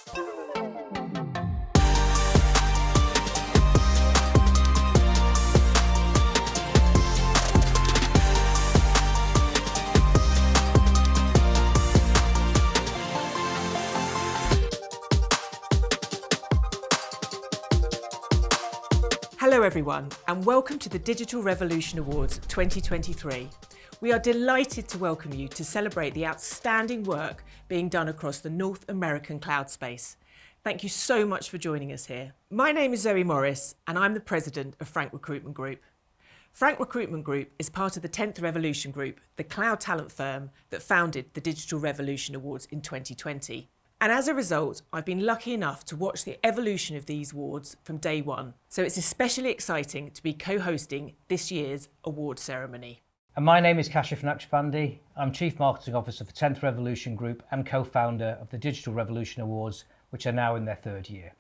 Hello everyone, and welcome to the Digital Revolution Awards 2023. We are delighted to welcome you to celebrate the outstanding work being done across the North American cloud space. Thank you so much for joining us here. My name is Zoe Morris, and I'm the president of Frank Recruitment Group. Frank Recruitment Group is part of the 10th Revolution Group, the cloud talent firm that founded the Digital Revolution Awards in 2020. And as a result, I've been lucky enough to watch the evolution of these awards from day one. So it's especially exciting to be co-hosting this year's award ceremony. And my name is Kashif Naqshbandi. I'm Chief Marketing Officer for 10th Revolution Group and co-founder of the Digital Revolution Awards, which are now in their third year.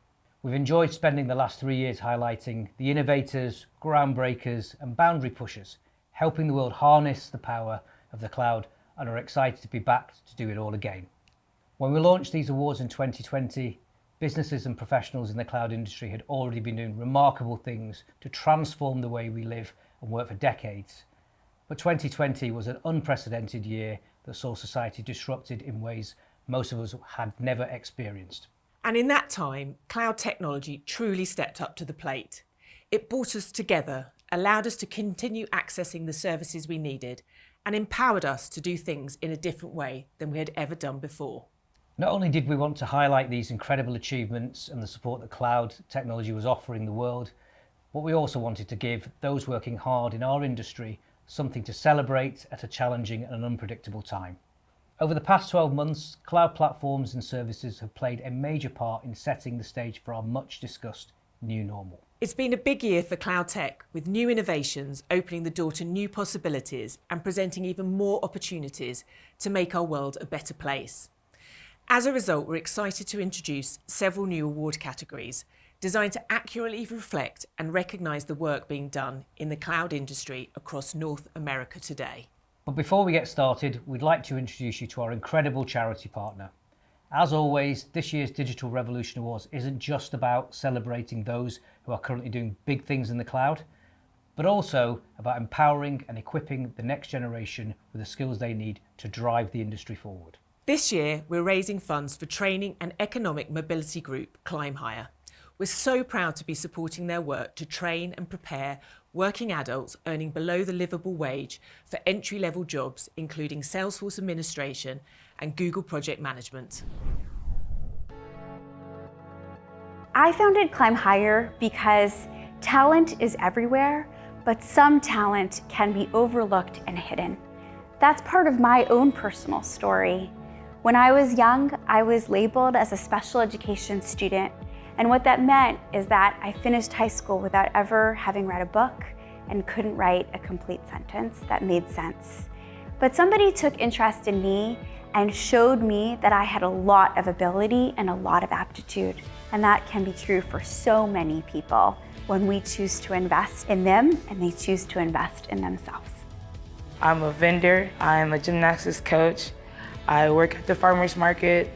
We've enjoyed spending the last 3 years highlighting the innovators, groundbreakers and boundary pushers, helping the world harness the power of the cloud, and are excited to be back to do it all again. When we launched these awards in 2020, businesses and professionals in the cloud industry had already been doing remarkable things to transform the way we live and work for decades. But 2020 was an unprecedented year that saw society disrupted in ways most of us had never experienced. And in that time, cloud technology truly stepped up to the plate. It brought us together, allowed us to continue accessing the services we needed, and empowered us to do things in a different way than we had ever done before. Not only did we want to highlight these incredible achievements and the support that cloud technology was offering the world, but we also wanted to give those working hard in our industry something to celebrate at a challenging and unpredictable time. Over the past 12 months, cloud platforms and services have played a major part in setting the stage for our much discussed new normal. It's been a big year for cloud tech, with new innovations opening the door to new possibilities and presenting even more opportunities to make our world a better place. As a result, we're excited to introduce several new award categories designed to accurately reflect and recognise the work being done in the cloud industry across North America today. But before we get started, we'd like to introduce you to our incredible charity partner. As always, this year's Digital Revolution Awards isn't just about celebrating those who are currently doing big things in the cloud, but also about empowering and equipping the next generation with the skills they need to drive the industry forward. This year, we're raising funds for training and economic mobility group Climb Higher. We're so proud to be supporting their work to train and prepare working adults earning below the livable wage for entry-level jobs, including Salesforce administration and Google project management. I founded Climb Higher because talent is everywhere, but some talent can be overlooked and hidden. That's part of my own personal story. When I was young, I was labeled as a special education student, and what that meant is that I finished high school without ever having read a book and couldn't write a complete sentence that made sense. But somebody took interest in me and showed me that I had a lot of ability and a lot of aptitude, and that can be true for so many people when we choose to invest in them and they choose to invest in themselves. I'm a vendor, I'm a gymnastics coach, I work at the farmer's market,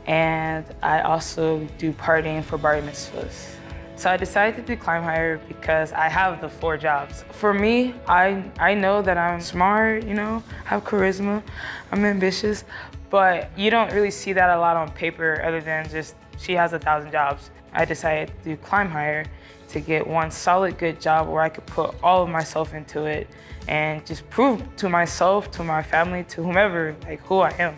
and I also do partying for bar mitzvahs. So I decided to do Climb Higher because I have the 4 jobs. For me, I know that I'm smart, have charisma, I'm ambitious, but you don't really see that a lot on paper other than just she has 1,000 jobs. I decided to do Climb Higher to get one solid good job where I could put all of myself into it and just prove to myself, to my family, to whomever, who I am.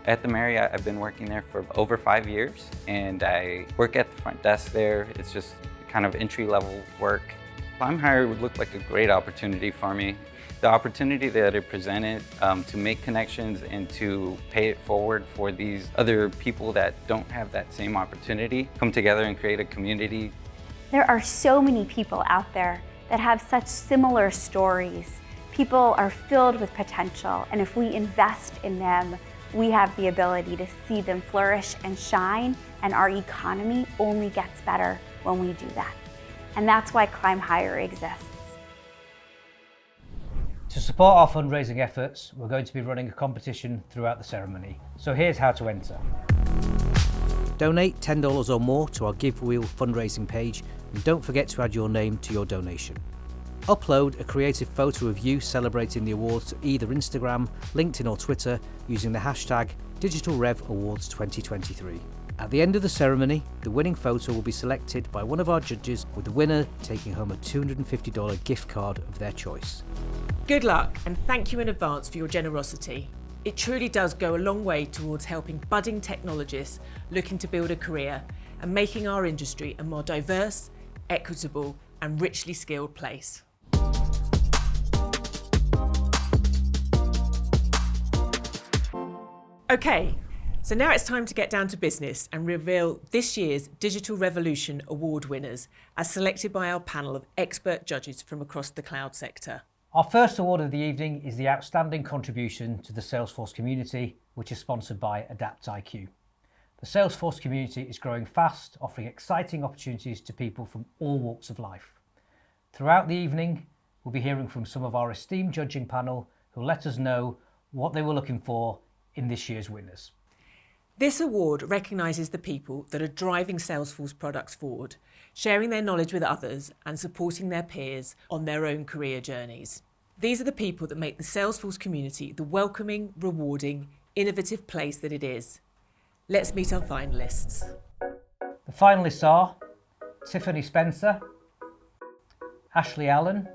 At the Marriott, I've been working there for over 5 years, and I work at the front desk there. It's just kind of entry-level work. Climb Higher would look like a great opportunity for me. The opportunity that it presented to make connections and to pay it forward for these other people that don't have that same opportunity, come together and create a community. There are so many people out there that have such similar stories. People are filled with potential, and if we invest in them, we have the ability to see them flourish and shine, and our economy only gets better when we do that. And that's why Climb Higher exists. To support our fundraising efforts, we're going to be running a competition throughout the ceremony. So here's how to enter. Donate $10 or more to our Give Wheel fundraising page, and don't forget to add your name to your donation. Upload a creative photo of you celebrating the awards to either Instagram, LinkedIn or Twitter using the hashtag DigitalRevAwards2023. At the end of the ceremony, the winning photo will be selected by one of our judges, with the winner taking home a $250 gift card of their choice. Good luck, and thank you in advance for your generosity. It truly does go a long way towards helping budding technologists looking to build a career and making our industry a more diverse, equitable and richly skilled place. Okay, so now it's time to get down to business and reveal this year's Digital Revolution Award winners as selected by our panel of expert judges from across the cloud sector. Our first award of the evening is the Outstanding Contribution to the Salesforce Community, which is sponsored by AdaptIQ. The Salesforce community is growing fast, offering exciting opportunities to people from all walks of life. Throughout the evening, we'll be hearing from some of our esteemed judging panel who let us know what they were looking for in this year's winners. This award recognises the people that are driving Salesforce products forward, sharing their knowledge with others and supporting their peers on their own career journeys. These are the people that make the Salesforce community the welcoming, rewarding, innovative place that it is. Let's meet our finalists. The finalists are Tiffany Spencer, Ashley Allen,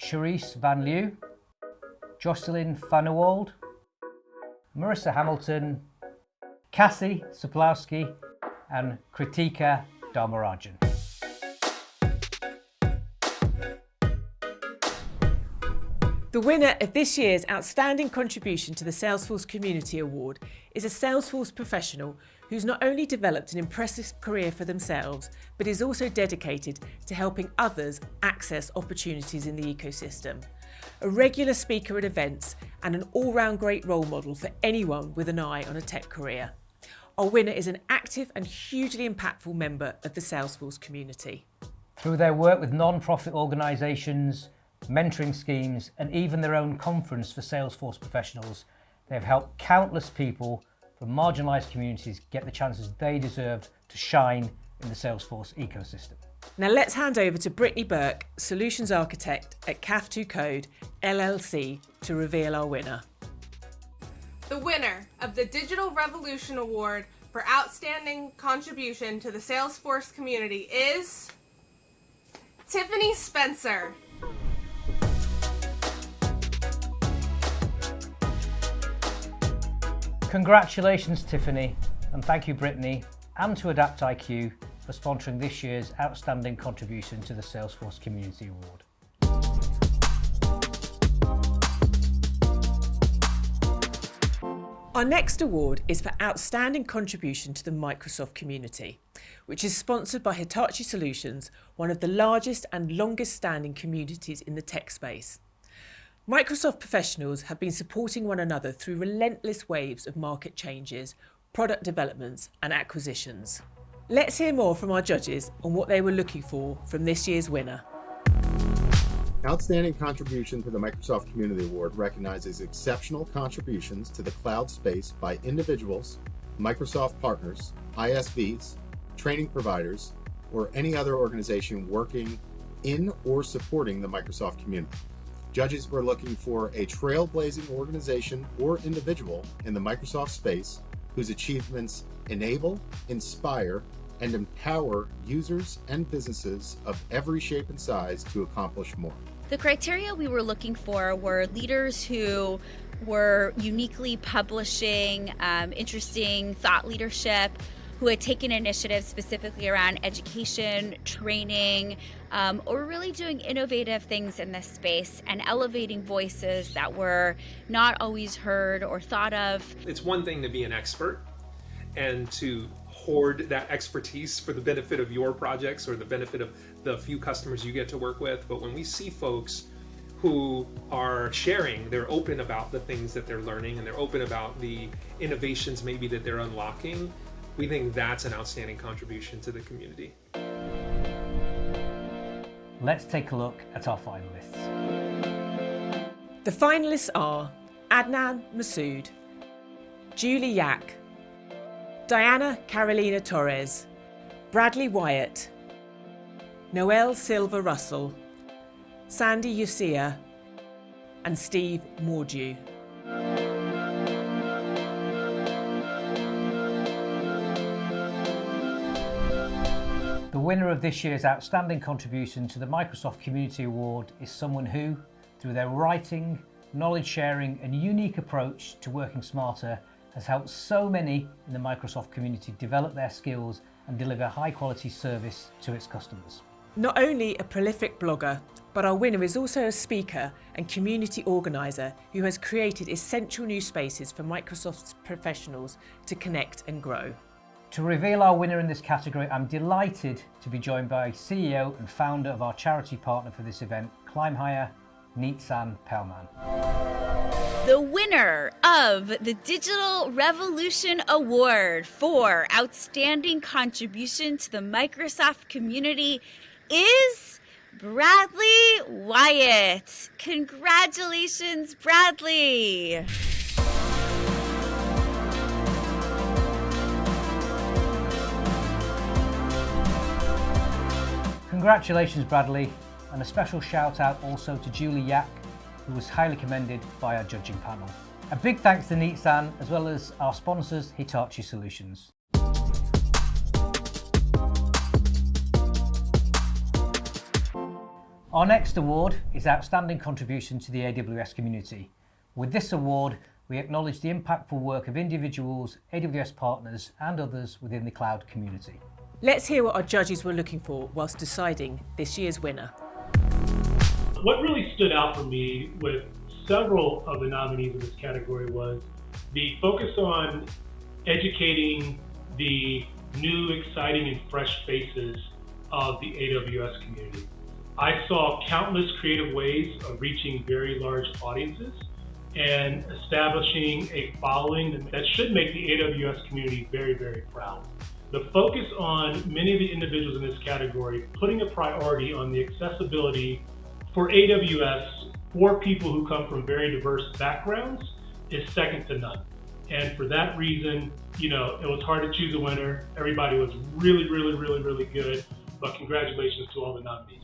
Charisse Van Leeuw, Jocelyn Fanewald, Marissa Hamilton, Cassie Soplowski and Kritika Dharmarajan. The winner of this year's Outstanding Contribution to the Salesforce Community Award is a Salesforce professional who's not only developed an impressive career for themselves, but is also dedicated to helping others access opportunities in the ecosystem. A regular speaker at events and an all-round great role model for anyone with an eye on a tech career. Our winner is an active and hugely impactful member of the Salesforce community. Through their work with non-profit organisations, mentoring schemes and even their own conference for Salesforce professionals, they have helped countless people from marginalised communities get the chances they deserve to shine in the Salesforce ecosystem. Now let's hand over to Brittany Burke, Solutions Architect at CAF2Code LLC, to reveal our winner. The winner of the Digital Revolution Award for Outstanding Contribution to the Salesforce Community is Tiffany Spencer. Congratulations, Tiffany, and thank you, Brittany, and to AdaptIQ for sponsoring this year's Outstanding Contribution to the Salesforce Community Award. Our next award is for Outstanding Contribution to the Microsoft Community, which is sponsored by Hitachi Solutions, one of the largest and longest standing communities in the tech space. Microsoft professionals have been supporting one another through relentless waves of market changes, product developments and acquisitions. Let's hear more from our judges on what they were looking for from this year's winner. Outstanding Contribution to the Microsoft Community Award recognizes exceptional contributions to the cloud space by individuals, Microsoft partners, ISVs, training providers, or any other organization working in or supporting the Microsoft community. Judges were looking for a trailblazing organization or individual in the Microsoft space whose achievements enable, inspire, and empower users and businesses of every shape and size to accomplish more. The criteria we were looking for were leaders who were uniquely publishing interesting thought leadership, who had taken initiatives specifically around education, training, or really doing innovative things in this space and elevating voices that were not always heard or thought of. It's one thing to be an expert and to hoard that expertise for the benefit of your projects or the benefit of the few customers you get to work with. But when we see folks who are sharing, they're open about the things that they're learning and they're open about the innovations maybe that they're unlocking, we think that's an outstanding contribution to the community. Let's take a look at our finalists. The finalists are Adnan Masood, Julie Yak, Diana Carolina Torres, Bradley Wyatt, Noelle Silva Russell, Sandy Usia, and Steve Mordew. The winner of this year's outstanding contribution to the Microsoft Community Award is someone who, through their writing, knowledge sharing and unique approach to working smarter, has helped so many in the Microsoft community develop their skills and deliver high quality service to its customers. Not only a prolific blogger, but our winner is also a speaker and community organiser who has created essential new spaces for Microsoft's professionals to connect and grow. To reveal our winner in this category, I'm delighted to be joined by CEO and founder of our charity partner for this event, Climb Higher, Neetsan Pelman. The winner of the Digital Revolution Award for Outstanding Contribution to the Microsoft Community is Bradley Wyatt. Congratulations, Bradley. Congratulations, Bradley, and a special shout out also to Julie Yak, who was highly commended by our judging panel. A big thanks to Neetsan, as well as our sponsors, Hitachi Solutions. Our next award is Outstanding Contribution to the AWS Community. With this award, we acknowledge the impactful work of individuals, AWS partners, and others within the cloud community. Let's hear what our judges were looking for whilst deciding this year's winner. What really stood out for me with several of the nominees in this category was the focus on educating the new, exciting, and fresh faces of the AWS community. I saw countless creative ways of reaching very large audiences and establishing a following that should make the AWS community very, very proud. The focus on many of the individuals in this category, putting a priority on the accessibility for AWS for people who come from very diverse backgrounds is second to none. And for that reason, it was hard to choose a winner. Everybody was really, really, really, really good, but congratulations to all the nominees.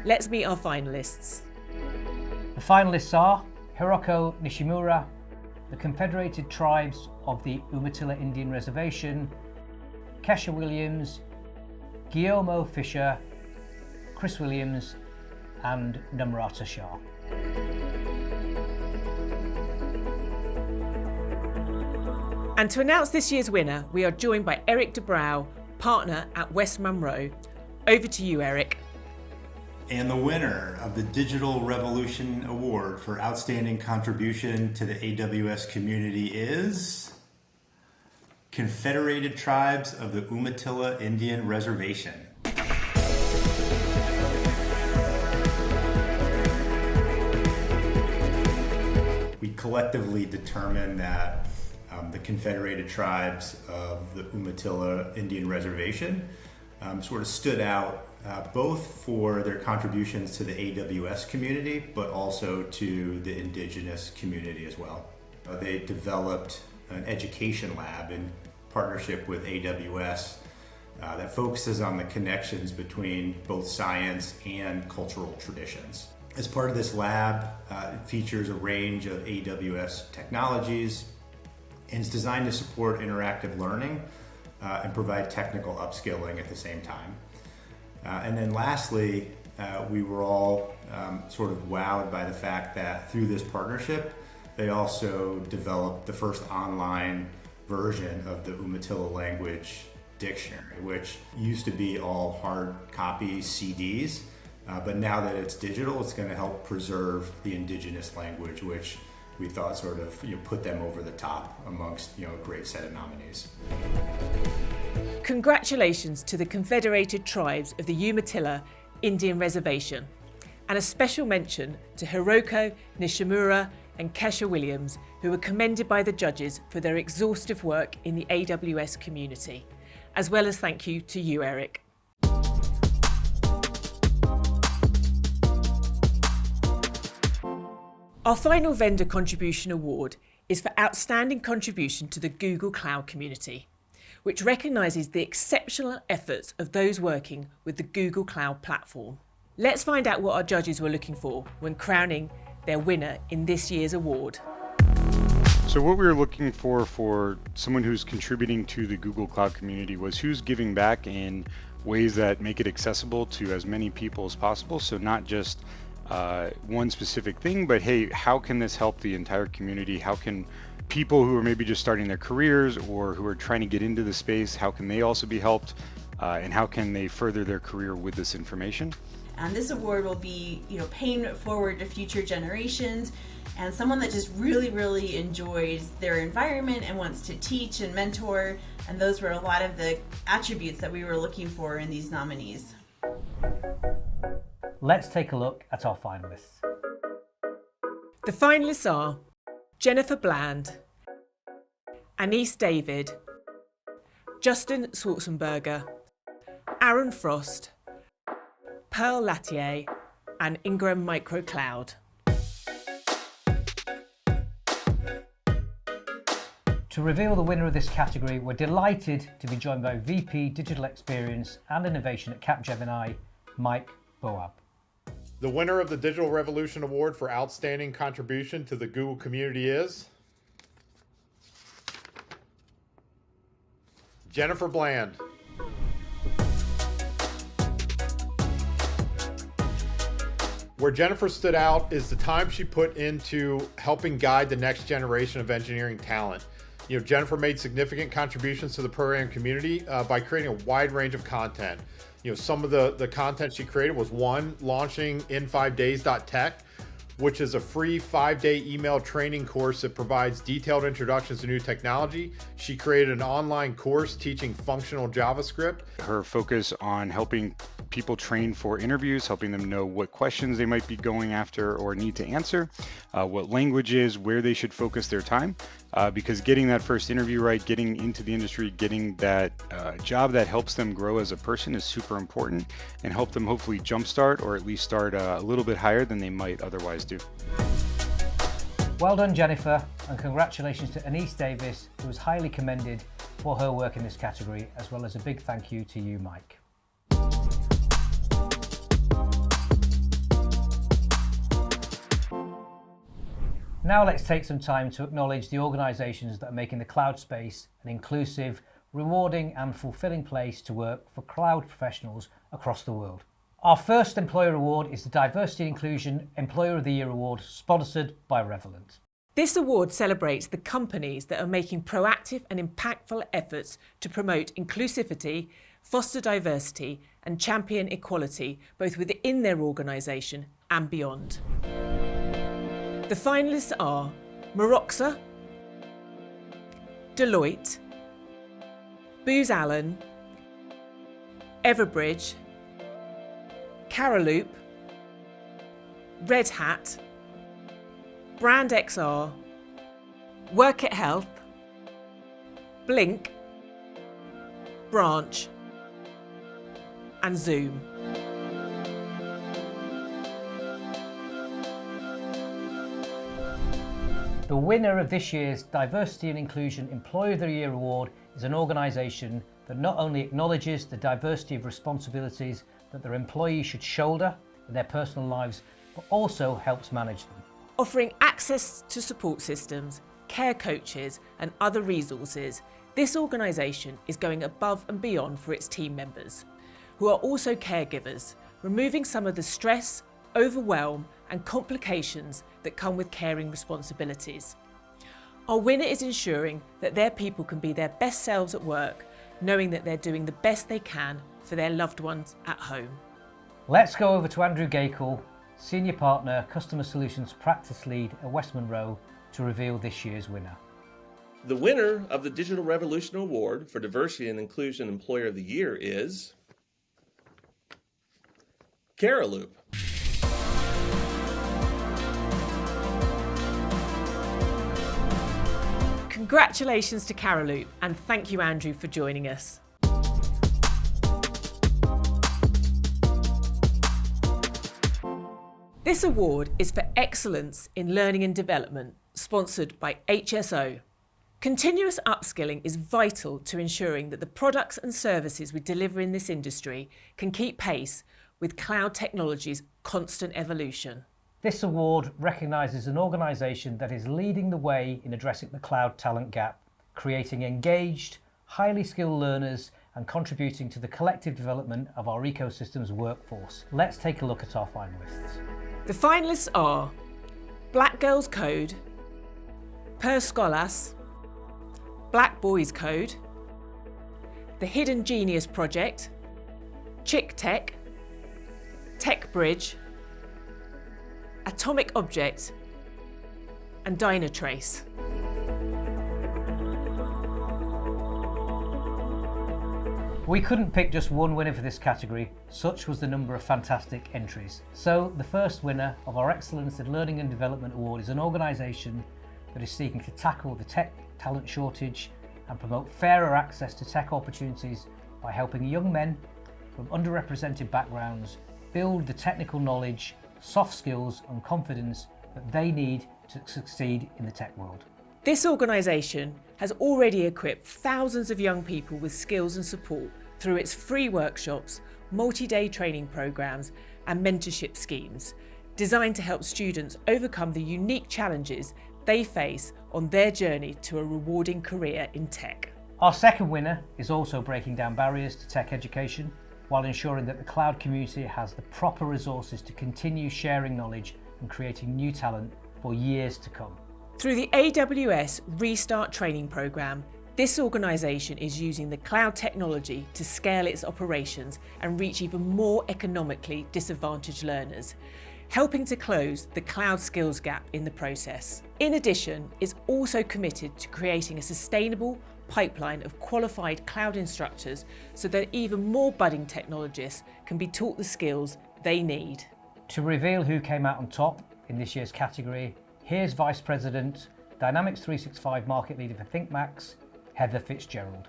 Let's meet our finalists. The finalists are Hiroko Nishimura, the Confederated Tribes of the Umatilla Indian Reservation, Kesha Williams, Guillermo Fisher, Chris Williams, and Namrata Shah. And to announce this year's winner, we are joined by Eric de Brouw, partner at West Munro. Over to you, Eric. And the winner of the Digital Revolution Award for Outstanding Contribution to the AWS Community is Confederated Tribes of the Umatilla Indian Reservation. We collectively determined that the Confederated Tribes of the Umatilla Indian Reservation sort of stood out both for their contributions to the AWS community, but also to the indigenous community as well. They developed an education lab in partnership with AWS that focuses on the connections between both science and cultural traditions. As part of this lab, it features a range of AWS technologies and is designed to support interactive learning and provide technical upskilling at the same time. And then lastly, we were all sort of wowed by the fact that through this partnership, they also developed the first online version of the Umatilla language dictionary, which used to be all hard copy CDs, but now that it's digital, it's going to help preserve the indigenous language, which we thought sort of put them over the top amongst a great set of nominees. Congratulations to the Confederated Tribes of the Umatilla Indian Reservation, and a special mention to Hiroko Nishimura and Kesha Williams, who were commended by the judges for their exhaustive work in the AWS community, as well as thank you to you, Eric. Our final vendor contribution award is for outstanding contribution to the Google Cloud community, which recognises the exceptional efforts of those working with the Google Cloud platform. Let's find out what our judges were looking for when crowning their winner in this year's award. So what we were looking for someone who's contributing to the Google Cloud community was who's giving back in ways that make it accessible to as many people as possible. So not just one specific thing, but hey, how can this help the entire community? How can people who are maybe just starting their careers or who are trying to get into the space, how can they also be helped? And how can they further their career with this information? And this award will be, paying it forward to future generations, and someone that just really enjoys their environment and wants to teach and mentor. And those were a lot of the attributes that we were looking for in these nominees. Let's take a look at our finalists. The finalists are Jennifer Bland, Anise David, Justin Schwarzenberger, Aaron Frost, Pearl Latier, and Ingram Microcloud. To reveal the winner of this category, we're delighted to be joined by VP Digital Experience and Innovation at Capgemini, Mike Boab. The winner of the Digital Revolution Award for Outstanding Contribution to the Google community is Jennifer Bland. Where Jennifer stood out is the time she put into helping guide the next generation of engineering talent. Jennifer made significant contributions to the program community by creating a wide range of content. Some of the content she created was one, launching in5days.tech, which is a free 5-day email training course that provides detailed introductions to new technology. She created an online course teaching functional JavaScript. Her focus on helping people train for interviews, helping them know what questions they might be going after or need to answer, what languages, where they should focus their time, because getting that first interview right, getting into the industry, getting that job that helps them grow as a person is super important and help them hopefully jumpstart or at least start a little bit higher than they might otherwise do. Well done, Jennifer, and congratulations to Anise Davis, who was highly commended for her work in this category, as well as a big thank you to you, Mike. Now let's take some time to acknowledge the organisations that are making the cloud space an inclusive, rewarding and fulfilling place to work for cloud professionals across the world. Our first employer award is the Diversity and Inclusion Employer of the Year Award, sponsored by Revelant. This award celebrates the companies that are making proactive and impactful efforts to promote inclusivity, foster diversity and champion equality, both within their organisation and beyond. The finalists are Maroxa, Deloitte, Booz Allen, Everbridge, Caraloop, Red Hat, Brand XR, Work It Health, Blink, Branch, and Zoom. The winner of this year's Diversity and Inclusion Employer of the Year Award is an organisation that not only acknowledges the diversity of responsibilities that their employees should shoulder in their personal lives, but also helps manage them. Offering access to support systems, care coaches and other resources, this organisation is going above and beyond for its team members, who are also caregivers, removing some of the stress, overwhelm and complications that come with caring responsibilities. Our winner is ensuring that their people can be their best selves at work, knowing that they're doing the best they can for their loved ones at home. Let's go over to Andrew Gakel, Senior Partner, Customer Solutions Practice Lead at West Monroe, to reveal this year's winner. The winner of the Digital Revolution Award for Diversity and Inclusion Employer of the Year is Caraloop. Congratulations to Caraloop, and thank you, Andrew, for joining us. This award is for excellence in learning and development, sponsored by HSO. Continuous upskilling is vital to ensuring that the products and services we deliver in this industry can keep pace with cloud technology's constant evolution. This award recognises an organisation that is leading the way in addressing the cloud talent gap, creating engaged, highly skilled learners and contributing to the collective development of our ecosystem's workforce. Let's take a look at our finalists. The finalists are Black Girls Code, Per Scholas, Black Boys Code, The Hidden Genius Project, Chick Tech, Tech Bridge, Atomic Object, and Dynatrace. We couldn't pick just one winner for this category, such was the number of fantastic entries. So the first winner of our Excellence in Learning and Development Award is an organisation that is seeking to tackle the tech talent shortage and promote fairer access to tech opportunities by helping young men from underrepresented backgrounds build the technical knowledge, soft skills and confidence that they need to succeed in the tech world. This organisation has already equipped thousands of young people with skills and support through its free workshops, multi-day training programmes and mentorship schemes designed to help students overcome the unique challenges they face on their journey to a rewarding career in tech. Our second winner is also breaking down barriers to tech education while ensuring that the cloud community has the proper resources to continue sharing knowledge and creating new talent for years to come. Through the AWS Restart training programme, this organisation is using the cloud technology to scale its operations and reach even more economically disadvantaged learners, helping to close the cloud skills gap in the process. In addition, it's also committed to creating a sustainable pipeline of qualified cloud instructors so that even more budding technologists can be taught the skills they need. To reveal who came out on top in this year's category, here's Vice President, Dynamics 365 Market Leader for ThinkMax, Heather Fitzgerald.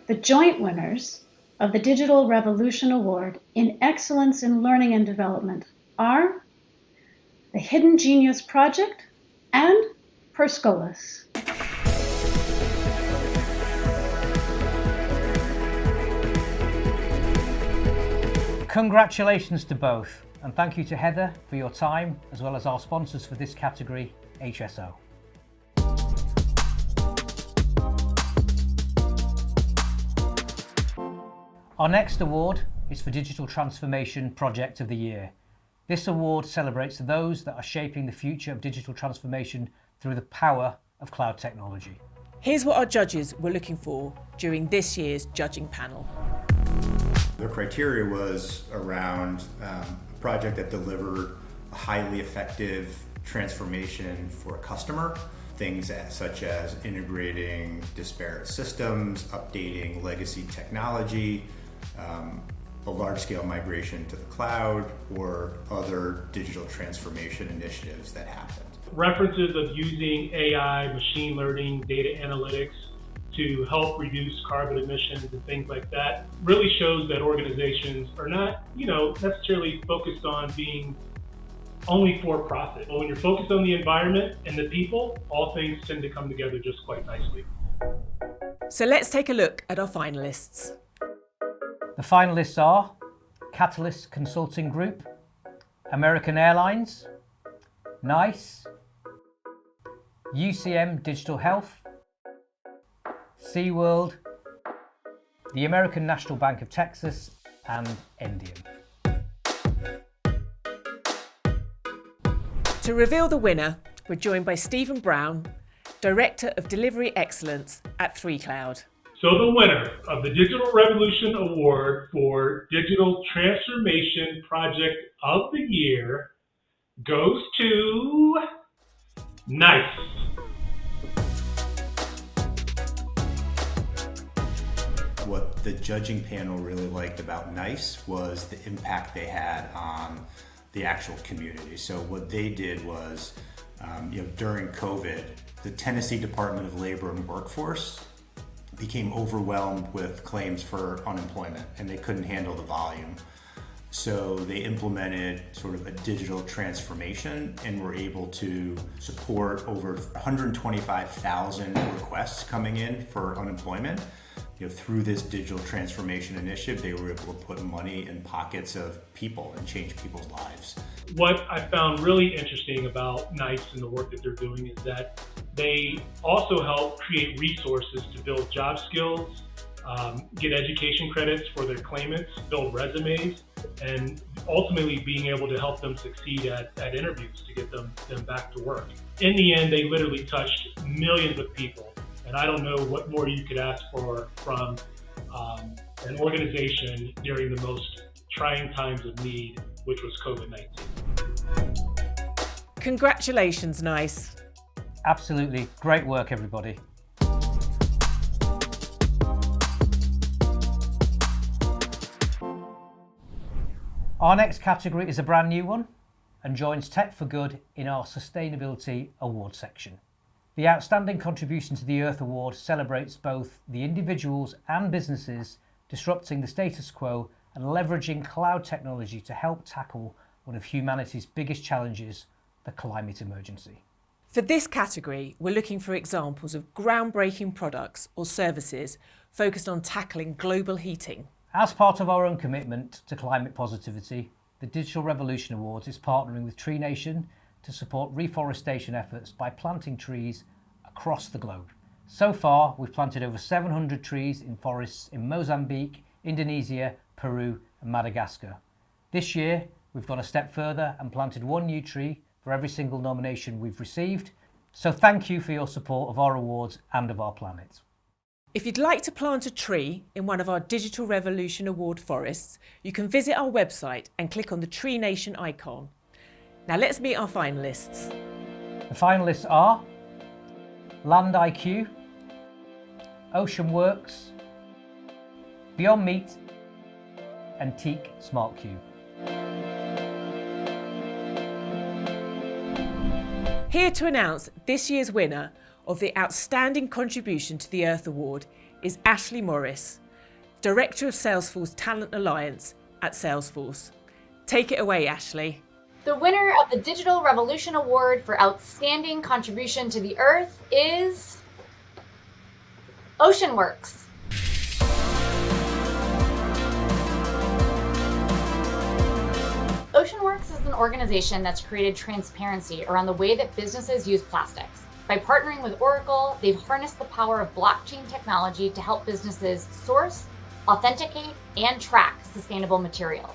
The joint winners of the Digital Revolution Award in Excellence in Learning and Development are the Hidden Genius Project and Per Scholas. Congratulations to both, and thank you to Heather for your time, as well as our sponsors for this category, HSO. Our next award is for Digital Transformation Project of the Year. This award celebrates those that are shaping the future of digital transformation through the power of cloud technology. Here's what our judges were looking for during this year's judging panel. The criteria was around a project that delivered a highly effective transformation for a customer. Things such as integrating disparate systems, updating legacy technology, a large-scale migration to the cloud, or other digital transformation initiatives that happened. References of using AI, machine learning, data analytics to help reduce carbon emissions and things like that really shows that organizations are not, necessarily focused on being only for profit. But when you're focused on the environment and the people, all things tend to come together just quite nicely. So let's take a look at our finalists. The finalists are Catalyst Consulting Group, American Airlines, NICE, UCM Digital Health, SeaWorld, the American National Bank of Texas, and Endian. To reveal the winner, we're joined by Stephen Brown, Director of Delivery Excellence at 3Cloud. So the winner of the Digital Revolution Award for Digital Transformation Project of the Year goes to NICE. What the judging panel really liked about NICE was the impact they had on the actual community. So what they did was, during COVID, the Tennessee Department of Labor and Workforce became overwhelmed with claims for unemployment, and they couldn't handle the volume. So they implemented sort of a digital transformation and were able to support over 125,000 requests coming in for unemployment. Through this digital transformation initiative, they were able to put money in pockets of people and change people's lives. What I found really interesting about NICE and the work that they're doing is that they also help create resources to build job skills, get education credits for their claimants, build resumes, and ultimately being able to help them succeed at interviews to get them back to work. In the end, they literally touched millions of people. And I don't know what more you could ask for from an organization during the most trying times of need, which was COVID-19. Congratulations, NICE. Absolutely. Great work, everybody. Our next category is a brand new one and joins Tech for Good in our Sustainability Award section. The Outstanding Contribution to the Earth Award celebrates both the individuals and businesses disrupting the status quo and leveraging cloud technology to help tackle one of humanity's biggest challenges, the climate emergency. For this category, we're looking for examples of groundbreaking products or services focused on tackling global heating. As part of our own commitment to climate positivity, the Digital Revolution Awards is partnering with Tree Nation to support reforestation efforts by planting trees across the globe. So far, we've planted over 700 trees in forests in Mozambique, Indonesia, Peru and Madagascar. This year, we've gone a step further and planted one new tree for every single nomination we've received. So thank you for your support of our awards and of our planet. If you'd like to plant a tree in one of our Digital Revolution Award forests, you can visit our website and click on the Tree Nation icon. Now let's meet our finalists. The finalists are Land IQ, Ocean Works, Beyond Meat and Teak Smart Cube. Here to announce this year's winner of the Outstanding Contribution to the Earth Award is Ashley Morris, Director of Salesforce Talent Alliance at Salesforce. Take it away, Ashley. The winner of the Digital Revolution Award for Outstanding Contribution to the Earth is OceanWorks. OceanWorks is an organization that's created transparency around the way that businesses use plastics. By partnering with Oracle, they've harnessed the power of blockchain technology to help businesses source, authenticate, and track sustainable materials.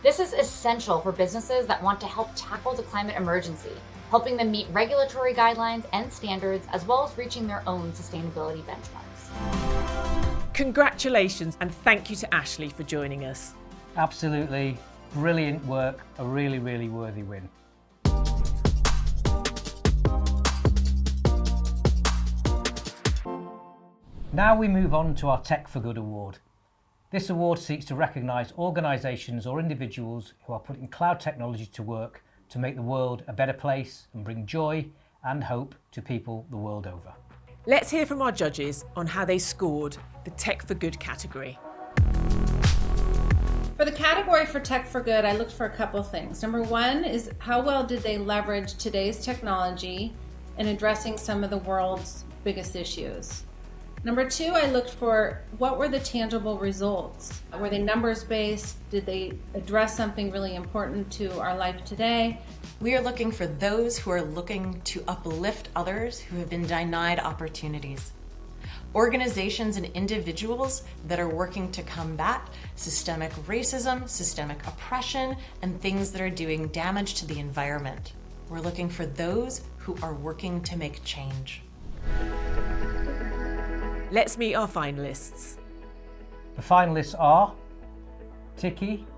This is essential for businesses that want to help tackle the climate emergency, helping them meet regulatory guidelines and standards, as well as reaching their own sustainability benchmarks. Congratulations and thank you to Ashley for joining us. Absolutely brilliant work, a really, really worthy win. Now we move on to our Tech for Good award. This award seeks to recognise organisations or individuals who are putting cloud technology to work to make the world a better place and bring joy and hope to people the world over. Let's hear from our judges on how they scored the Tech for Good category. For the category for Tech for Good, I looked for a couple things. Number one is how well did they leverage today's technology in addressing some of the world's biggest issues. Number two, I looked for what were the tangible results. Were they numbers-based? Did they address something really important to our life today? We are looking for those who are looking to uplift others who have been denied opportunities. Organizations and individuals that are working to combat systemic racism, systemic oppression, and things that are doing damage to the environment. We're looking for those who are working to make change. Let's meet our finalists. The finalists are Tiki,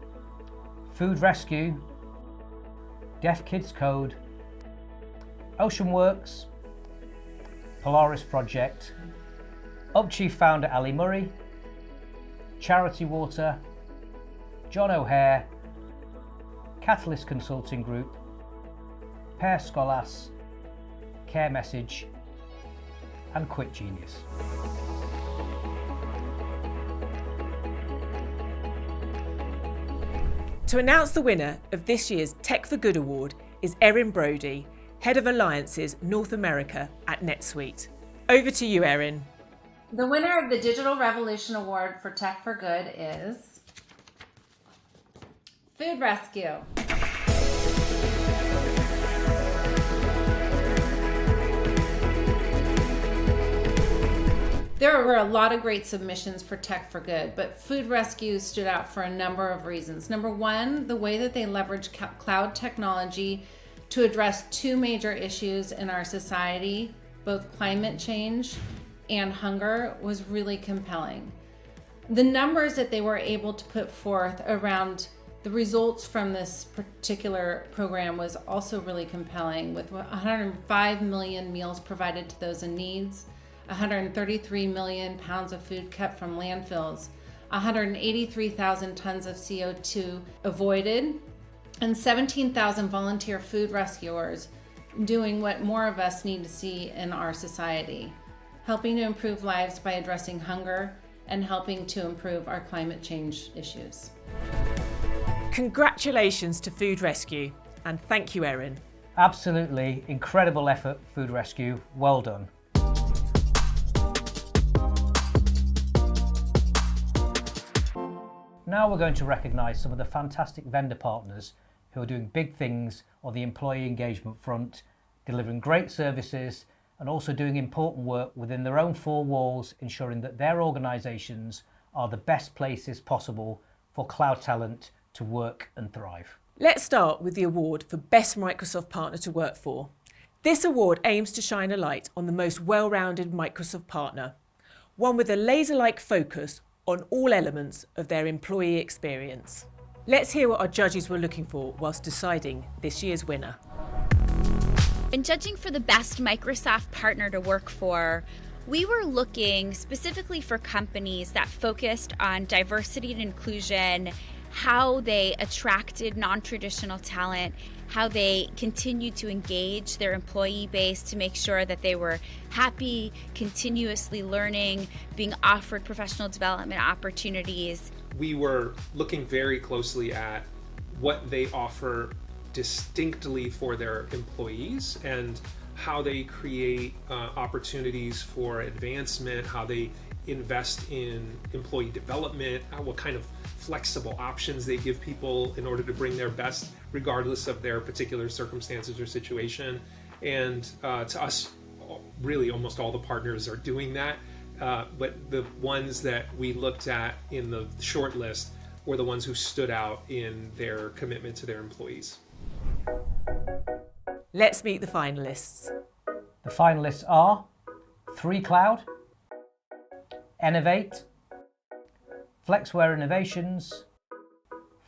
Food Rescue, Deaf Kids Code, OceanWorks, Polaris Project, UpChief founder Ali Murray, Charity Water, John O'Hare, Catalyst Consulting Group, Pear Scholas, Care Message, and Quit Genius. To announce the winner of this year's Tech for Good Award is Erin Brody, Head of Alliances North America at NetSuite. Over to you, Erin. The winner of the Digital Revolution Award for Tech for Good is Food Rescue. There were a lot of great submissions for Tech for Good, but Food Rescue stood out for a number of reasons. Number one, the way that they leverage cloud technology to address two major issues in our society, both climate change and hunger, was really compelling. The numbers that they were able to put forth around the results from this particular program was also really compelling, with 105 million meals provided to those in needs, 133 million pounds of food kept from landfills, 183,000 tons of CO2 avoided, and 17,000 volunteer food rescuers doing what more of us need to see in our society, helping to improve lives by addressing hunger and helping to improve our climate change issues. Congratulations to Food Rescue, and thank you, Erin. Absolutely incredible effort, Food Rescue. Well done. Now we're going to recognise some of the fantastic vendor partners who are doing big things on the employee engagement front, delivering great services and also doing important work within their own four walls, ensuring that their organisations are the best places possible for cloud talent to work and thrive. Let's start with the award for Best Microsoft Partner to Work For. This award aims to shine a light on the most well-rounded Microsoft partner, one with a laser-like focus on all elements of their employee experience. Let's hear what our judges were looking for whilst deciding this year's winner. In judging for the best Microsoft partner to work for, we were looking specifically for companies that focused on diversity and inclusion, how they attracted non-traditional talent, how they continued to engage their employee base to make sure that they were happy, continuously learning, being offered professional development opportunities. We were looking very closely at what they offer distinctly for their employees and how they create opportunities for advancement, how they invest in employee development, what kind of flexible options they give people in order to bring their best regardless of their particular circumstances or situation. And to us, really almost all the partners are doing that. But the ones that we looked at in the short list were the ones who stood out in their commitment to their employees. Let's meet the finalists. The finalists are 3Cloud, Innovate, Flexware Innovations,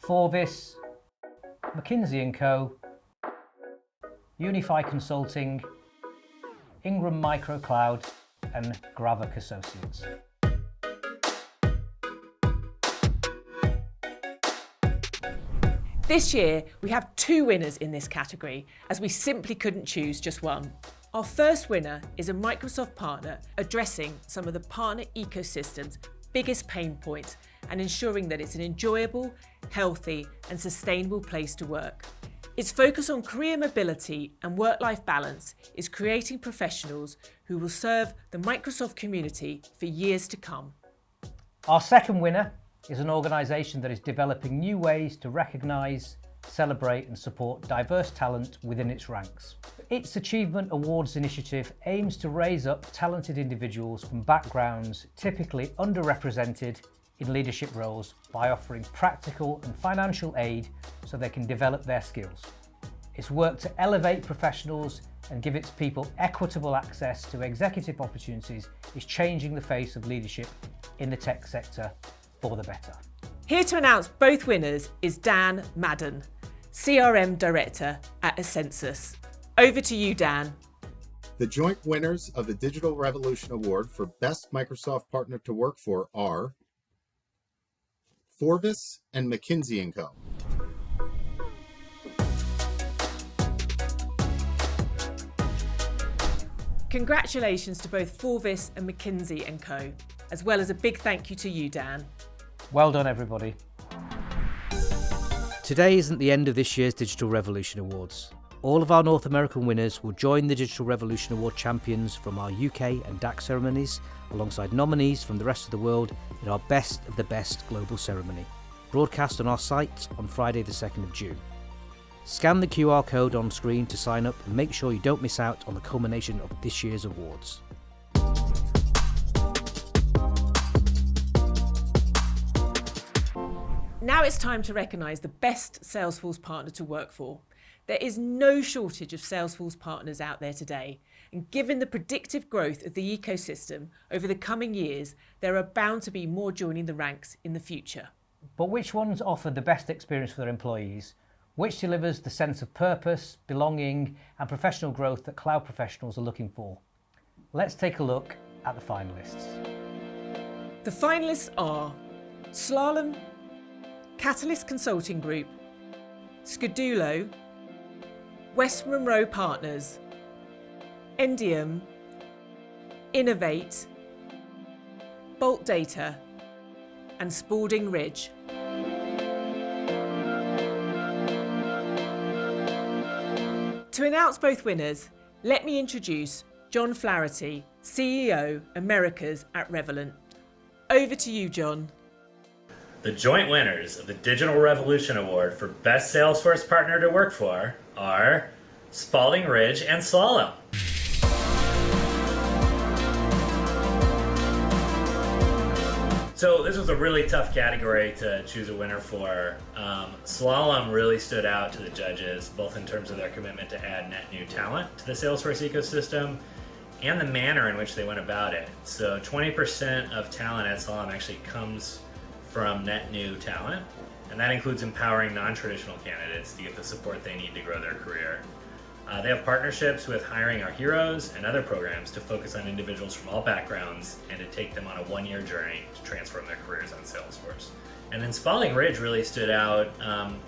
Forvis, McKinsey & Co, Unify Consulting, Ingram Microcloud, and Gravik Associates. This year, we have two winners in this category, as we simply couldn't choose just one. Our first winner is a Microsoft partner addressing some of the partner ecosystem's biggest pain points and ensuring that it's an enjoyable, healthy, and sustainable place to work. Its focus on career mobility and work-life balance is creating professionals who will serve the Microsoft community for years to come. Our second winner is an organisation that is developing new ways to recognise, celebrate and support diverse talent within its ranks. Its Achievement Awards initiative aims to raise up talented individuals from backgrounds typically underrepresented in leadership roles by offering practical and financial aid so they can develop their skills. Its work to elevate professionals and give its people equitable access to executive opportunities is changing the face of leadership in the tech sector for the better. Here to announce both winners is Dan Madden, CRM Director at Ascensus. Over to you, Dan. The joint winners of the Digital Revolution Award for Best Microsoft Partner to Work For are Forvis and McKinsey & Co. Congratulations to both Forvis and McKinsey & Co, as well as a big thank you to you, Dan. Well done, everybody. Today isn't the end of this year's Digital Revolution Awards. All of our North American winners will join the Digital Revolution Award champions from our UK and DAC ceremonies, alongside nominees from the rest of the world in our Best of the Best global ceremony, broadcast on our site on Friday the 2nd of June. Scan the QR code on screen to sign up and make sure you don't miss out on the culmination of this year's awards. Now it's time to recognise the best Salesforce partner to work for. There is no shortage of Salesforce partners out there today, and given the predictive growth of the ecosystem over the coming years, there are bound to be more joining the ranks in the future. But which ones offer the best experience for their employees? Which delivers the sense of purpose, belonging, and professional growth that cloud professionals are looking for? Let's take a look at the finalists. The finalists are Slalom, Catalyst Consulting Group, Scadulo, West Monroe Partners, Endium, Innovate, Bolt Data, and Spalding Ridge. To announce both winners, let me introduce John Flaherty, CEO Americas at Revolant. Over to you, John. The joint winners of the Digital Revolution Award for Best Salesforce Partner to Work For are Spalding Ridge and Slalom. So this was a really tough category to choose a winner for. Slalom really stood out to the judges, both in terms of their commitment to add net new talent to the Salesforce ecosystem and the manner in which they went about it. So 20% of talent at Slalom actually comes from net new talent, and that includes empowering non-traditional candidates to get the support they need to grow their career. They have partnerships with Hiring Our Heroes and other programs to focus on individuals from all backgrounds and to take them on a one-year journey to transform their careers on Salesforce. And then Spalding Ridge really stood out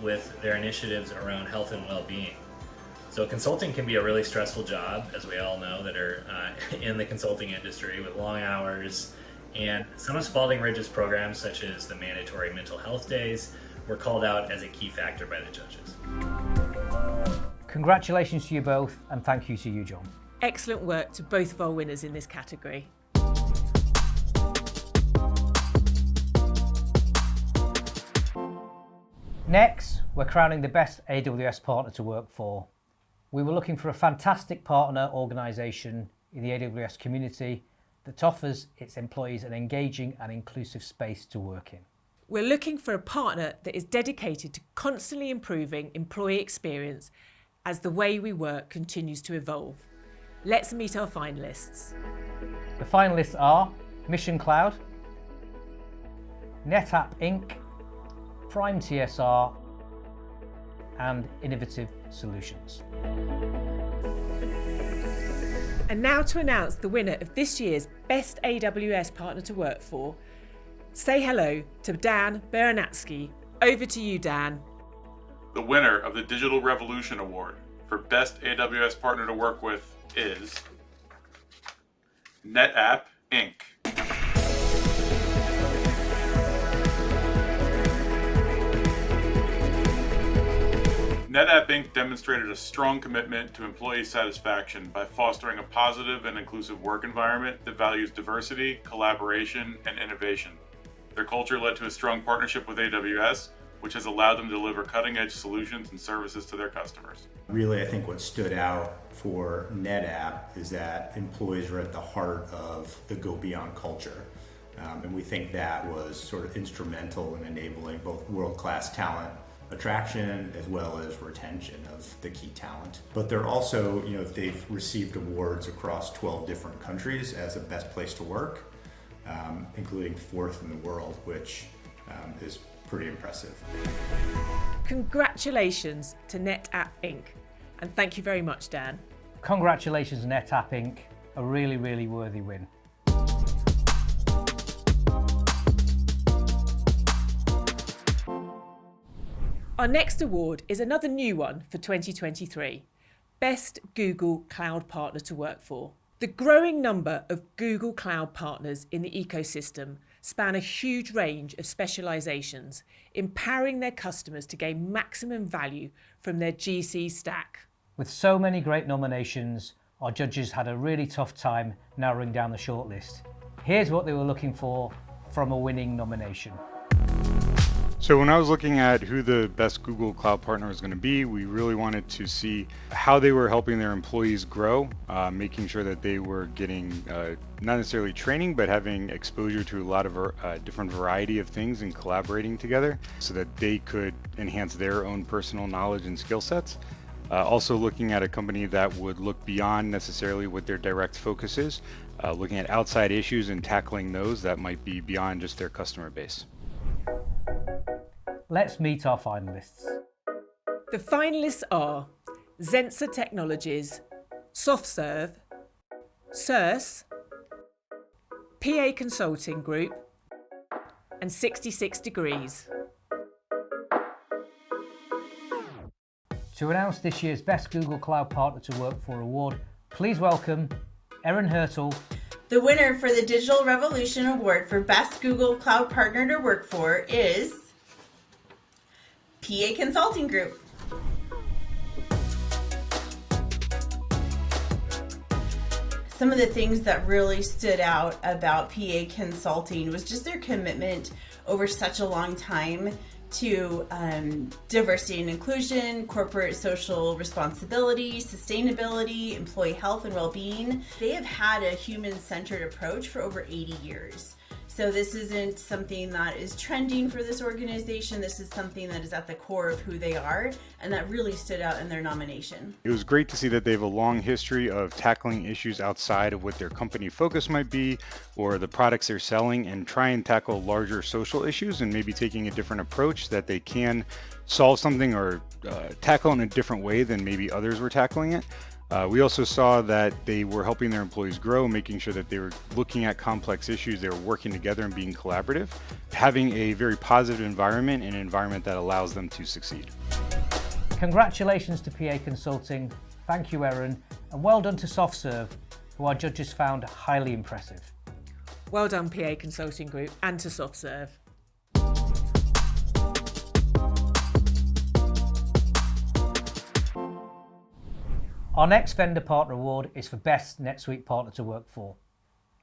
with their initiatives around health and well-being. So consulting can be a really stressful job, as we all know that are in the consulting industry, with long hours. And some of Spalding Ridge's programs, such as the mandatory mental health days, were called out as a key factor by the judges. Congratulations to you both, and thank you to you, John. Excellent work to both of our winners in this category. Next, we're crowning the best AWS partner to work for. We were looking for a fantastic partner organisation in the AWS community that offers its employees an engaging and inclusive space to work in. We're looking for a partner that is dedicated to constantly improving employee experience as the way we work continues to evolve. Let's meet our finalists. The finalists are Mission Cloud, NetApp Inc., Prime TSR, and Innovative Solutions. And now to announce the winner of this year's Best AWS Partner to Work For, say hello to Dan Bernatsky. Over to you, Dan. The winner of the Digital Revolution Award for Best AWS Partner to Work With is NetApp Inc. NetApp Inc. demonstrated a strong commitment to employee satisfaction by fostering a positive and inclusive work environment that values diversity, collaboration, and innovation. Their culture led to a strong partnership with AWS, which has allowed them to deliver cutting-edge solutions and services to their customers. Really, I think what stood out for NetApp is that employees are at the heart of the Go Beyond culture. And we think that was sort of instrumental in enabling both world-class talent attraction as well as retention of the key talent. But they're also, they've received awards across 12 different countries as a best place to work, including 4th in the world, which is pretty impressive. Congratulations to NetApp Inc. And thank you very much, Dan. Congratulations, NetApp Inc. A really, really worthy win. Our next award is another new one for 2023, Best Google Cloud Partner to Work For. The growing number of Google Cloud partners in the ecosystem span a huge range of specialisations, empowering their customers to gain maximum value from their GC stack. With so many great nominations, our judges had a really tough time narrowing down the shortlist. Here's what they were looking for from a winning nomination. So when I was looking at who the best Google Cloud partner was going to be, we really wanted to see how they were helping their employees grow, making sure that they were getting not necessarily training, but having exposure to a lot of different variety of things and collaborating together so that they could enhance their own personal knowledge and skill sets. Also looking at a company that would look beyond necessarily what their direct focus is, looking at outside issues and tackling those that might be beyond just their customer base. Let's meet our finalists. The finalists are Zensa Technologies, SoftServe, SURS, PA Consulting Group, and 66 Degrees. To announce this year's Best Google Cloud Partner to Work For award, please welcome Erin Hurtle. The winner for the Digital Revolution Award for Best Google Cloud Partner to Work For is PA Consulting Group. Some of the things that really stood out about PA Consulting was just their commitment over such a long time to diversity and inclusion, corporate social responsibility, sustainability, employee health and well-being. They have had a human-centered approach for over 80 years. So this isn't something that is trending for this organization. This is something that is at the core of who they are, and that really stood out in their nomination. It was great to see that they have a long history of tackling issues outside of what their company focus might be or the products they're selling, and try and tackle larger social issues and maybe taking a different approach that they can solve something or tackle in a different way than maybe others were tackling it. We also saw that they were helping their employees grow, making sure that they were looking at complex issues, they were working together and being collaborative, having a very positive environment and an environment that allows them to succeed. Congratulations to PA Consulting, thank you Erin, and well done to SoftServe, who our judges found highly impressive. Well done PA Consulting Group and to SoftServe. Our next Vendor Partner Award is for Best NetSuite Partner to Work For.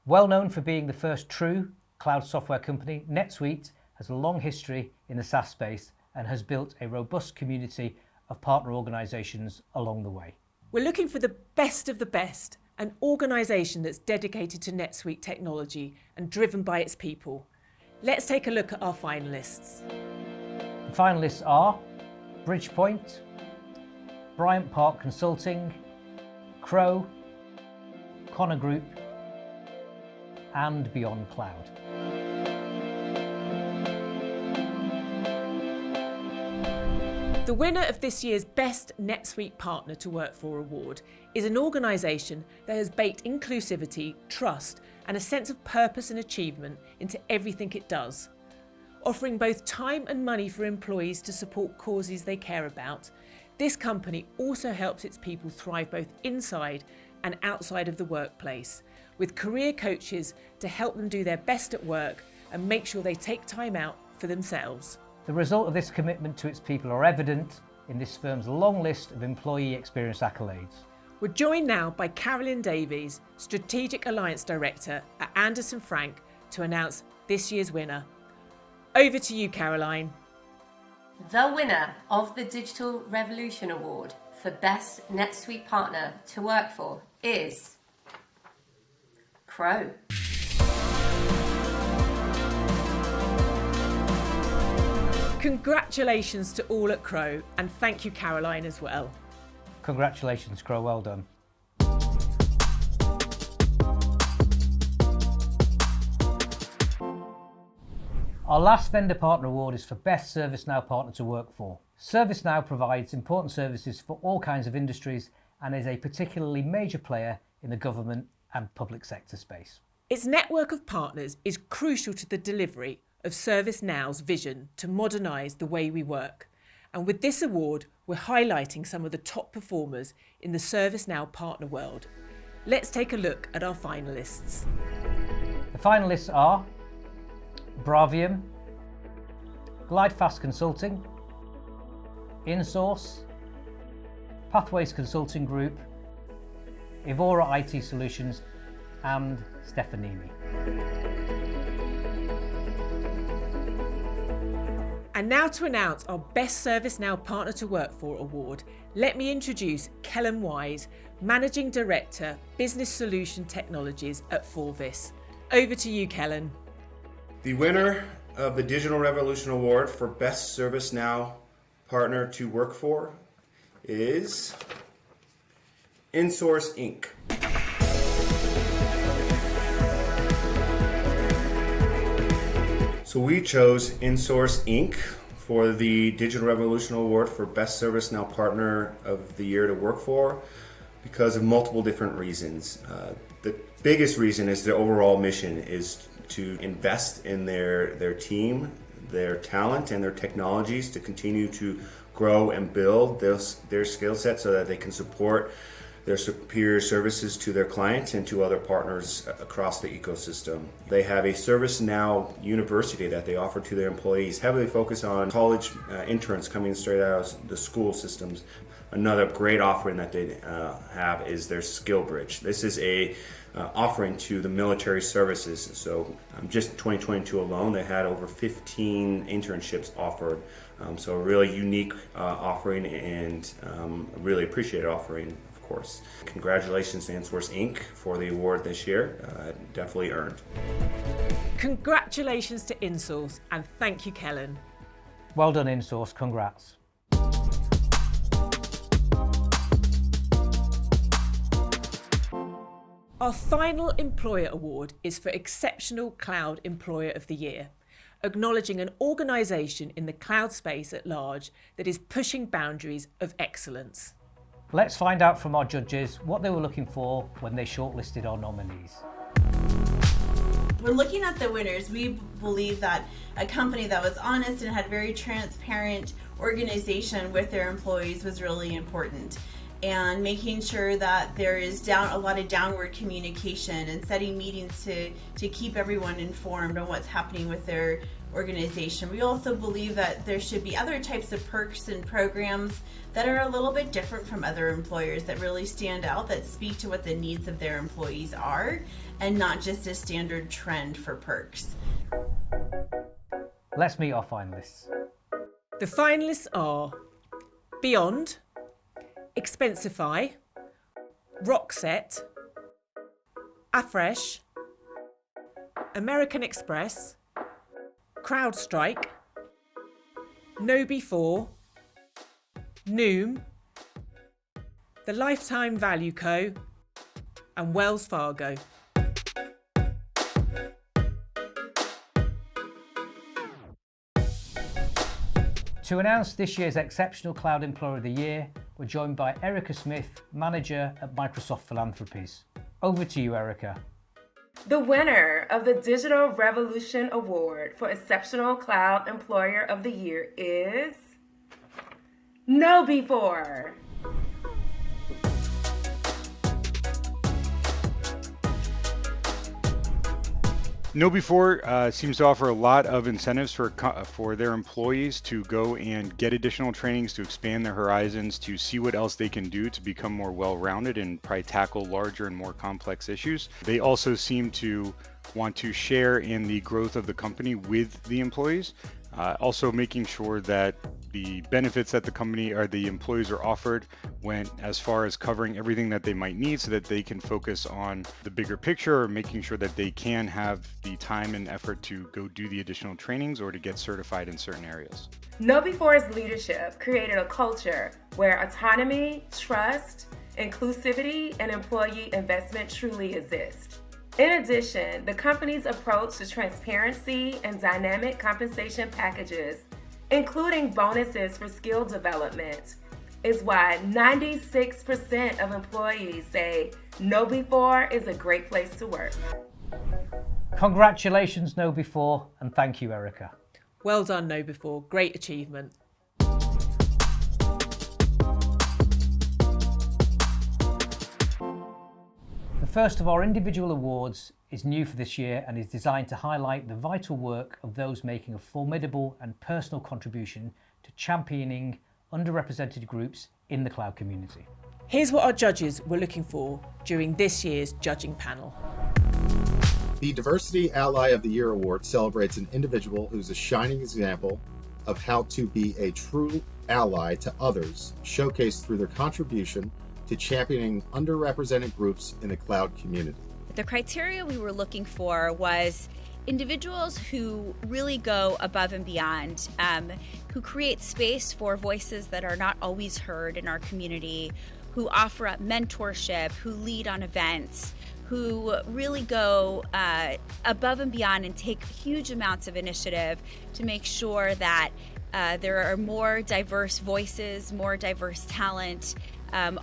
Well known for being the first true cloud software company, NetSuite has a long history in the SaaS space and has built a robust community of partner organisations along the way. We're looking for the best of the best, an organisation that's dedicated to NetSuite technology and driven by its people. Let's take a look at our finalists. The finalists are Bridgepoint, Bryant Park Consulting, Crow, Connor Group, and Beyond Cloud. The winner of this year's Best NetSuite Partner to Work For award is an organisation that has baked inclusivity, trust, and a sense of purpose and achievement into everything it does, offering both time and money for employees to support causes they care about. This company also helps its people thrive both inside and outside of the workplace, with career coaches to help them do their best at work and make sure they take time out for themselves. The result of this commitment to its people are evident in this firm's long list of employee experience accolades. We're joined now by Carolyn Davies, Strategic Alliance Director at Anderson Frank, to announce this year's winner. Over to you, Caroline. The winner of the Digital Revolution Award for Best NetSuite Partner to Work For is Crow. Congratulations to all at Crow, and thank you, Caroline, as well. Congratulations, Crow, well done. Our last Vendor Partner Award is for Best ServiceNow Partner to Work For. ServiceNow provides important services for all kinds of industries and is a particularly major player in the government and public sector space. Its network of partners is crucial to the delivery of ServiceNow's vision to modernise the way we work. And with this award, we're highlighting some of the top performers in the ServiceNow partner world. Let's take a look at our finalists. The finalists are Bravium, Glidefast Consulting, InSource, Pathways Consulting Group, Evora IT Solutions, and Stefanini. And now to announce our Best ServiceNow Partner to Work For award, let me introduce Kellen Wise, Managing Director, Business Solution Technologies at Forvis. Over to you, Kellen. The winner of the Digital Revolution Award for Best ServiceNow Partner to Work For is InSource Inc. So we chose InSource Inc. for the Digital Revolution Award for Best ServiceNow Partner of the Year to Work For because of multiple different reasons. The biggest reason is their overall mission is to invest in their team, their talent, and their technologies to continue to grow and build their skill set so that they can support their superior services to their clients and to other partners across the ecosystem. They have a ServiceNow University that they offer to their employees, heavily focused on college interns coming straight out of the school systems. Another great offering that they have is their Skill Bridge. This is a offering to the military services. So just 2022 alone, they had over 15 internships offered. So a really unique offering and a really appreciated offering, of course. Congratulations to InSource Inc. for the award this year. Definitely earned. Congratulations to InSource and thank you, Kellen. Well done, InSource. Congrats. Our final employer award is for Exceptional Cloud Employer of the Year, acknowledging an organisation in the cloud space at large that is pushing boundaries of excellence. Let's find out from our judges what they were looking for when they shortlisted our nominees. We're looking at the winners. We believe that a company that was honest and had very transparent organization with their employees was really important. And making sure that there is a lot of downward communication and setting meetings to keep everyone informed on what's happening with their organization. We also believe that there should be other types of perks and programs that are a little bit different from other employers that really stand out, that speak to what the needs of their employees are, and not just a standard trend for perks. Let's meet our finalists. The finalists are Beyond, Expensify, Rockset, Afresh, American Express, CrowdStrike, KnowBe4, Noom, the Lifetime Value Co, and Wells Fargo. To announce this year's Exceptional Cloud Employer of the Year, we're joined by Erica Smith, Manager at Microsoft Philanthropies. Over to you, Erica. The winner of the Digital Revolution Award for Exceptional Cloud Employer of the Year is KnowBe4. KnowBe4 seems to offer a lot of incentives for their employees to go and get additional trainings, to expand their horizons, to see what else they can do to become more well-rounded and probably tackle larger and more complex issues. They also seem to want to share in the growth of the company with the employees, also making sure that the benefits that the company or the employees are offered went as far as covering everything that they might need so that they can focus on the bigger picture, or making sure that they can have the time and effort to go do the additional trainings or to get certified in certain areas. KnowBe4's leadership created a culture where autonomy, trust, inclusivity, and employee investment truly exist. In addition, the company's approach to transparency and dynamic compensation packages, including bonuses for skill development, is why 96% of employees say KnowBe4 is a great place to work. Congratulations, KnowBe4, and thank you, Erica. Well done, KnowBe4. Great achievement. The first of our individual awards is new for this year and is designed to highlight the vital work of those making a formidable and personal contribution to championing underrepresented groups in the cloud community. Here's what our judges were looking for during this year's judging panel. The Diversity Ally of the Year Award celebrates an individual who's a shining example of how to be a true ally to others, showcased through their contribution to championing underrepresented groups in the cloud community. The criteria we were looking for was individuals who really go above and beyond, who create space for voices that are not always heard in our community, who offer up mentorship, who lead on events, who really go above and beyond and take huge amounts of initiative to make sure that there are more diverse voices, more diverse talent,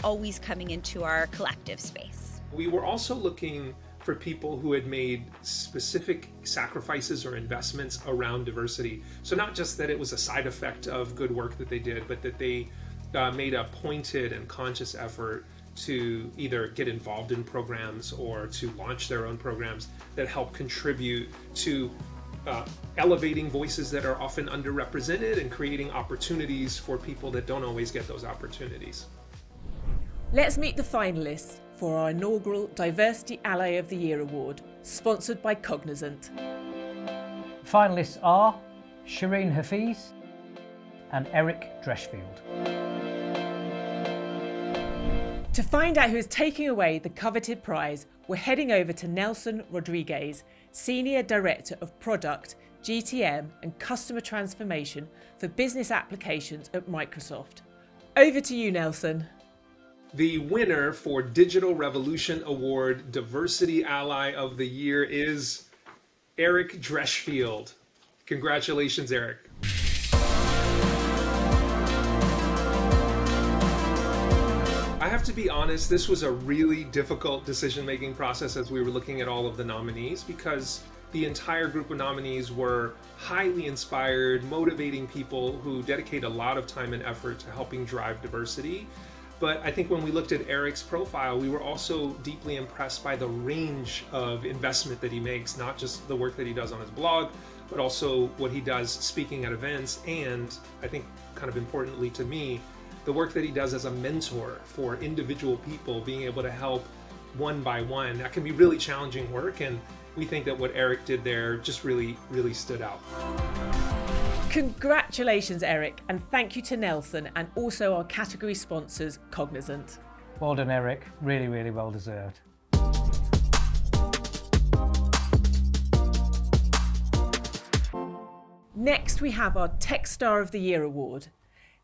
always coming into our collective space. We were also looking for people who had made specific sacrifices or investments around diversity. So not just that it was a side effect of good work that they did, but that they made a pointed and conscious effort to either get involved in programs or to launch their own programs that help contribute to elevating voices that are often underrepresented and creating opportunities for people that don't always get those opportunities. Let's meet the finalists for our inaugural Diversity Ally of the Year Award, sponsored by Cognizant. Finalists are Shireen Hafiz and Eric Dreschfield. To find out who is taking away the coveted prize, we're heading over to Nelson Rodriguez, Senior Director of Product, GTM and Customer Transformation for Business Applications at Microsoft. Over to you, Nelson. The winner for Digital Revolution Award Diversity Ally of the Year is Eric Dreschfield. Congratulations, Eric. I have to be honest, this was a really difficult decision-making process as we were looking at all of the nominees, because the entire group of nominees were highly inspired, motivating people who dedicate a lot of time and effort to helping drive diversity. But I think when we looked at Eric's profile, we were also deeply impressed by the range of investment that he makes, not just the work that he does on his blog, but also what he does speaking at events, and I think kind of importantly to me, the work that he does as a mentor for individual people, being able to help one by one. That can be really challenging work, and we think that what Eric did there just really, really stood out. Congratulations, Eric, and thank you to Nelson and also our category sponsors, Cognizant. Well done, Eric. Really, really well deserved. Next, we have our Tech Star of the Year Award.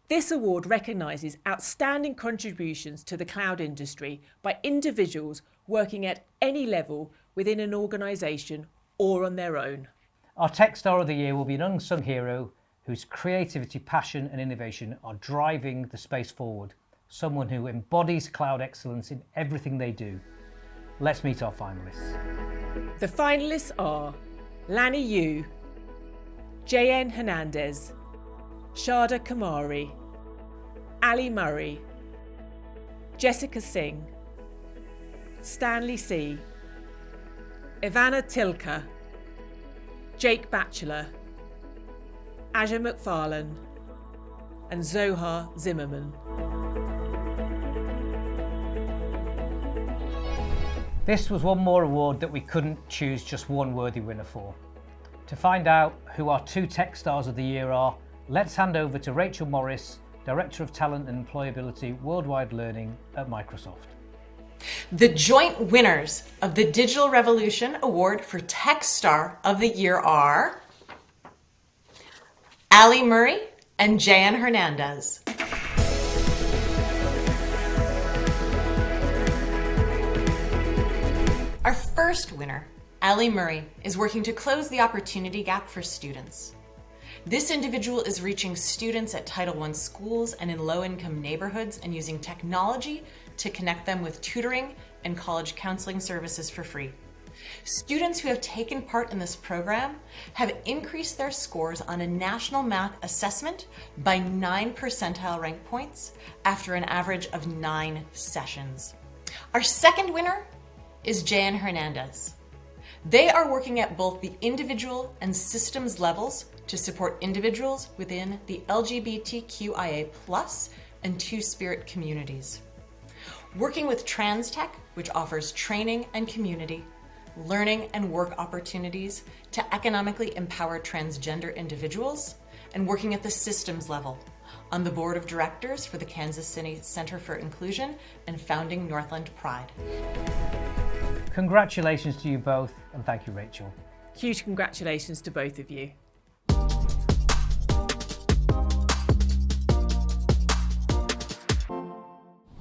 This award recognises outstanding contributions to the cloud industry by individuals working at any level within an organisation or on their own. Our Tech Star of the Year will be an unsung hero whose creativity, passion and innovation are driving the space forward. Someone who embodies cloud excellence in everything they do. Let's meet our finalists. The finalists are Lani Yu, J.N. Hernandez, Shada Kamari, Ali Murray, Jessica Singh, Stanley C, Ivana Tilka, Jake Batchelor, Aja McFarlane, and Zohar Zimmerman. This was one more award that we couldn't choose just one worthy winner for. To find out who our two Tech Stars of the Year are, let's hand over to Rachel Morris, Director of Talent and Employability Worldwide Learning at Microsoft. The joint winners of the Digital Revolution Award for Tech Star of the Year are Ali Murray and J.N. Hernandez. Our first winner, Ali Murray, is working to close the opportunity gap for students. This individual is reaching students at Title I schools and in low-income neighborhoods and using technology to connect them with tutoring and college counseling services for free. Students who have taken part in this program have increased their scores on a national math assessment by 9 percentile rank points after an average of 9 sessions. Our second winner is J.N. Hernandez. They are working at both the individual and systems levels to support individuals within the LGBTQIA+ and Two-Spirit communities. Working with TransTech, which offers training and community, learning and work opportunities to economically empower transgender individuals, and working at the systems level on the board of directors for the Kansas City Center for Inclusion and founding Northland Pride. Congratulations to you both, and thank you, Rachel. Huge congratulations to both of you.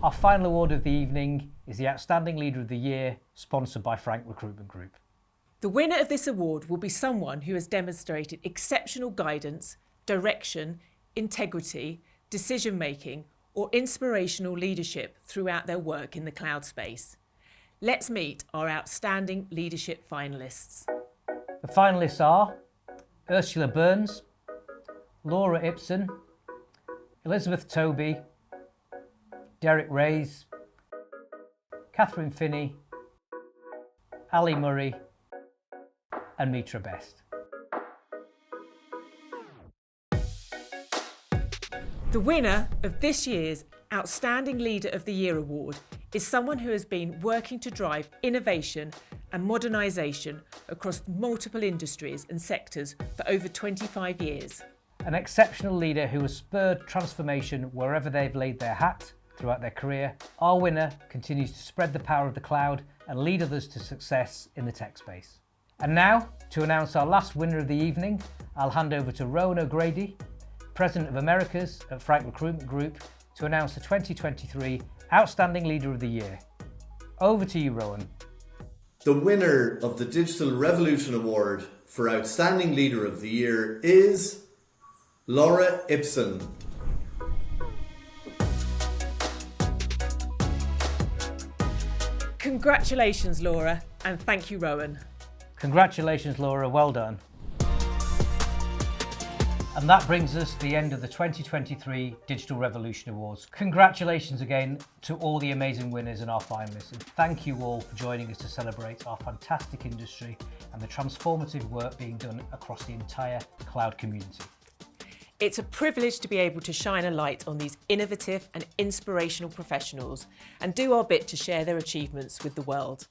Our final award of the evening is the Outstanding Leader of the Year, sponsored by Frank Recruitment Group. The winner of this award will be someone who has demonstrated exceptional guidance, direction, integrity, decision-making, or inspirational leadership throughout their work in the cloud space. Let's meet our Outstanding Leadership finalists. The finalists are Ursula Burns, Laura Ibsen, Elizabeth Toby, Derek Reyes, Catherine Finney, Ali Murray, and Mitra Best. The winner of this year's Outstanding Leader of the Year award is someone who has been working to drive innovation and modernisation across multiple industries and sectors for over 25 years. An exceptional leader who has spurred transformation wherever they've laid their hat throughout their career. Our winner continues to spread the power of the cloud and lead others to success in the tech space. And now, to announce our last winner of the evening, I'll hand over to Rowan O'Grady, President of Americas at Frank Recruitment Group, to announce the 2023 Outstanding Leader of the Year. Over to you, Rowan. The winner of the Digital Revolution Award for Outstanding Leader of the Year is Laura Ibsen. Congratulations, Laura, and thank you, Rowan. Congratulations, Laura, well done. And that brings us to the end of the 2023 Digital Revolution Awards. Congratulations again to all the amazing winners and our finalists, and thank you all for joining us to celebrate our fantastic industry and the transformative work being done across the entire cloud community. It's a privilege to be able to shine a light on these innovative and inspirational professionals and do our bit to share their achievements with the world.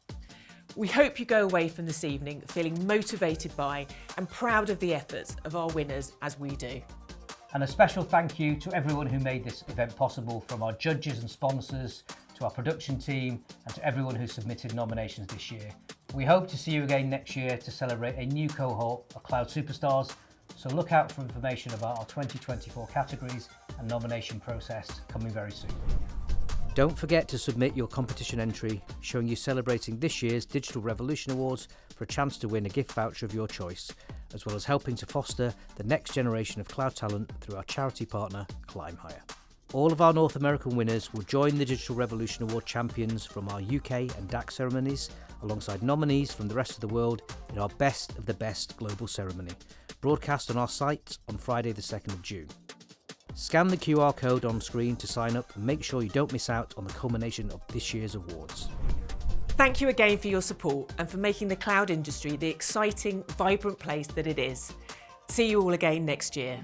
We hope you go away from this evening feeling motivated by and proud of the efforts of our winners as we do. And a special thank you to everyone who made this event possible, from our judges and sponsors to our production team and to everyone who submitted nominations this year. We hope to see you again next year to celebrate a new cohort of cloud superstars, so look out for information about our 2024 categories and nomination process coming very soon. Don't forget to submit your competition entry showing you celebrating this year's Digital Revolution Awards for a chance to win a gift voucher of your choice, as well as helping to foster the next generation of cloud talent through our charity partner, ClimbHire. All of our North American winners will join the Digital Revolution Award champions from our UK and DAC ceremonies, alongside nominees from the rest of the world in our Best of the Best global ceremony, broadcast on our site on Friday the 2nd of June. Scan the QR code on screen to sign up and make sure you don't miss out on the culmination of this year's awards. Thank you again for your support and for making the cloud industry the exciting, vibrant place that it is. See you all again next year.